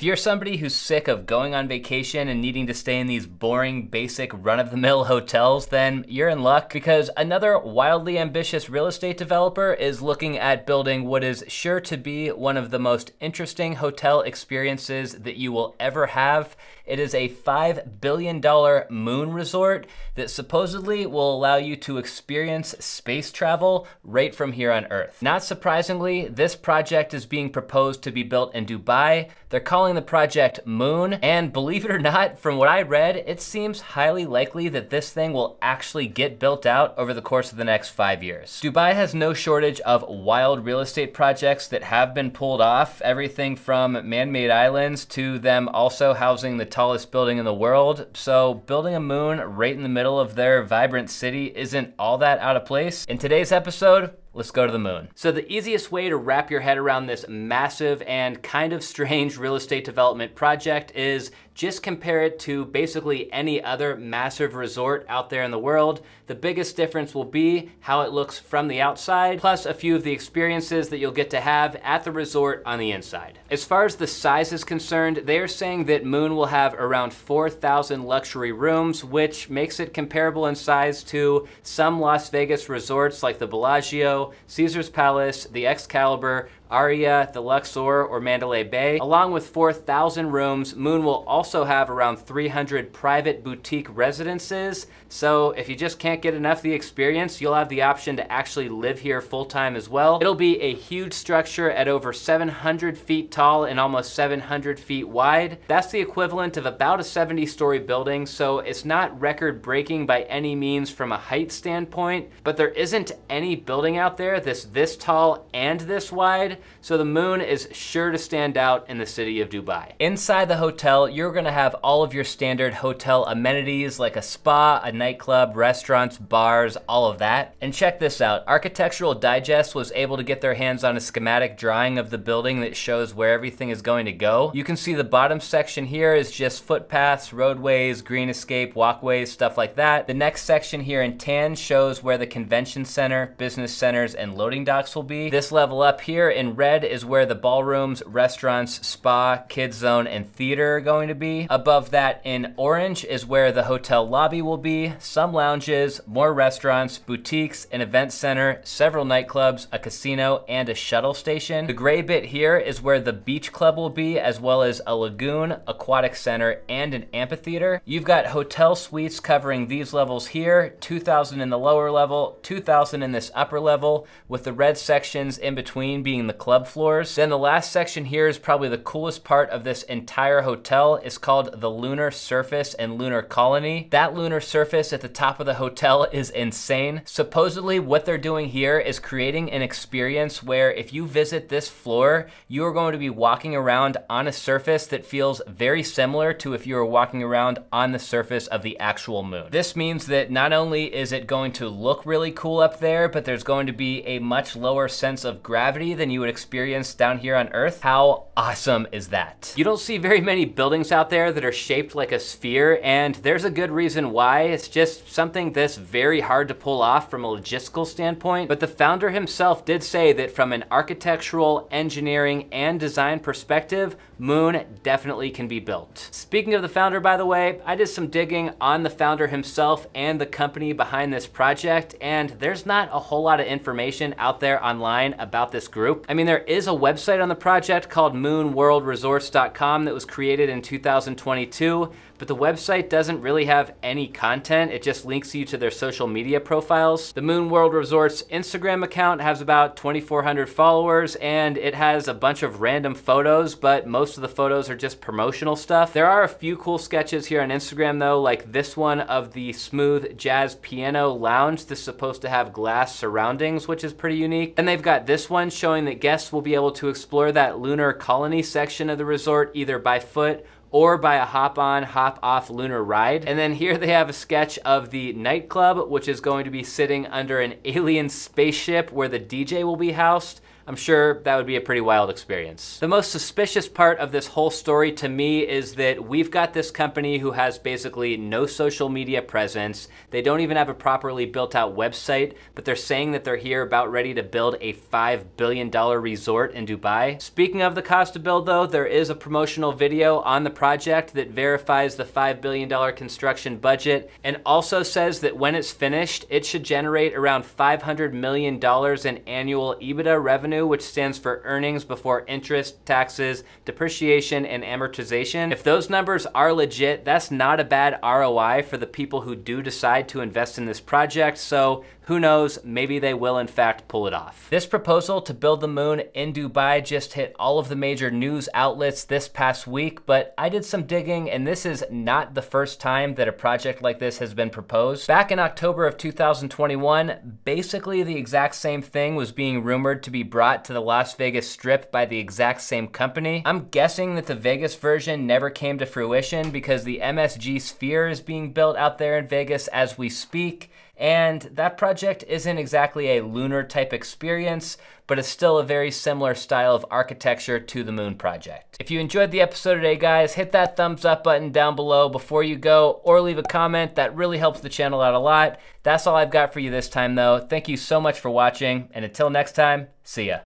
If you're somebody who's sick of going on vacation and needing to stay in these boring, basic, run-of-the-mill hotels, then you're in luck, because another wildly ambitious real estate developer is looking at building what is sure to be one of the most interesting hotel experiences that you will ever have. It is a $5 billion moon resort that supposedly will allow you to experience space travel right from here on Earth. Not surprisingly, this project is being proposed to be built in Dubai. They're calling the project Moon, and believe it or not, from what I read, it seems highly likely that this thing will actually get built out over the course of the next 5 years. Dubai has no shortage of wild real estate projects that have been pulled off, everything from man-made islands to them also housing the tallest building in the world. So building a moon right in the middle of their vibrant city isn't all that out of place. In today's episode, let's go to the moon. So the easiest way to wrap your head around this massive and kind of strange real estate development project is just compare it to basically any other massive resort out there in the world. The biggest difference will be how it looks from the outside, plus a few of the experiences that you'll get to have at the resort on the inside. As far as the size is concerned, they are saying that Moon will have around 4,000 luxury rooms, which makes it comparable in size to some Las Vegas resorts like the Bellagio, Caesar's Palace, the Excalibur, Aria, the Luxor, or Mandalay Bay. Along with 4,000 rooms, Moon will also have around 300 private boutique residences. So if you just can't get enough of the experience, you'll have the option to actually live here full-time as well. It'll be a huge structure at over 700 feet tall and almost 700 feet wide. That's the equivalent of about a 70-story building, so it's not record-breaking by any means from a height standpoint, but there isn't any building out there that's this tall and this wide. So the Moon is sure to stand out in the city of Dubai. Inside the hotel, you're gonna have all of your standard hotel amenities like a spa, a nightclub, restaurants, bars, all of that. And check this out, Architectural Digest was able to get their hands on a schematic drawing of the building that shows where everything is going to go. You can see the bottom section here is just footpaths, roadways, green escape, walkways, stuff like that. The next section here in tan shows where the convention center, business centers, and loading docks will be. This level up here in red is where the ballrooms, restaurants, spa, kids zone, and theater are going to be. Above that in orange is where the hotel lobby will be, some lounges, more restaurants, boutiques, an event center, several nightclubs, a casino, and a shuttle station. The gray bit here is where the beach club will be, as well as a lagoon, aquatic center, and an amphitheater. You've got hotel suites covering these levels here, 2,000 in the lower level, 2,000 in this upper level, with the red sections in between being the club floors. Then the last section here is probably the coolest part of this entire hotel. It's called the Lunar Surface and Lunar Colony. That lunar surface at the top of the hotel is insane. Supposedly what they're doing here is creating an experience where if you visit this floor, you are going to be walking around on a surface that feels very similar to if you were walking around on the surface of the actual moon. This means that not only is it going to look really cool up there, but there's going to be a much lower sense of gravity than you would experience down here on Earth. How awesome is that? You don't see very many buildings out there that are shaped like a sphere, and there's a good reason why. It's just something that's very hard to pull off from a logistical standpoint, but the founder himself did say that from an architectural, engineering, and design perspective, Moon definitely can be built. Speaking of the founder, by the way, I did some digging on the founder himself and the company behind this project, and there's not a whole lot of information out there online about this group. I mean, there is a website on the project called moonworldresorts.com that was created in 2022, but the website doesn't really have any content. It just links you to their social media profiles. The Moon World Resorts Instagram account has about 2,400 followers, and it has a bunch of random photos, but most of the photos are just promotional stuff. There are a few cool sketches here on Instagram though, like this one of the smooth jazz piano lounge that's supposed to have glass surroundings, which is pretty unique. And they've got this one showing that guests will be able to explore that lunar colony section of the resort either by foot or by a hop-on, hop-off lunar ride. And then here they have a sketch of the nightclub, which is going to be sitting under an alien spaceship where the DJ will be housed. I'm sure that would be a pretty wild experience. The most suspicious part of this whole story to me is that we've got this company who has basically no social media presence. They don't even have a properly built out website, but they're saying that they're here about ready to build a $5 billion resort in Dubai. Speaking of the cost to build though, there is a promotional video on the project that verifies the $5 billion construction budget and also says that when it's finished, it should generate around $500 million in annual EBITDA revenue, which stands for earnings before interest, taxes, depreciation, and amortization. If those numbers are legit, that's not a bad ROI for the people who do decide to invest in this project, so who knows, maybe they will in fact pull it off. This proposal to build the moon in Dubai just hit all of the major news outlets this past week, but I did some digging and this is not the first time that a project like this has been proposed. Back in October of 2021, basically the exact same thing was being rumored to be brought to the Las Vegas Strip by the exact same company. I'm guessing that the Vegas version never came to fruition because the MSG Sphere is being built out there in Vegas as we speak. And that project isn't exactly a lunar type experience, but it's still a very similar style of architecture to the moon project. If you enjoyed the episode today, guys, hit that thumbs up button down below before you go, or leave a comment. That really helps the channel out a lot. That's all I've got for you this time though. Thank you so much for watching, and until next time, see ya.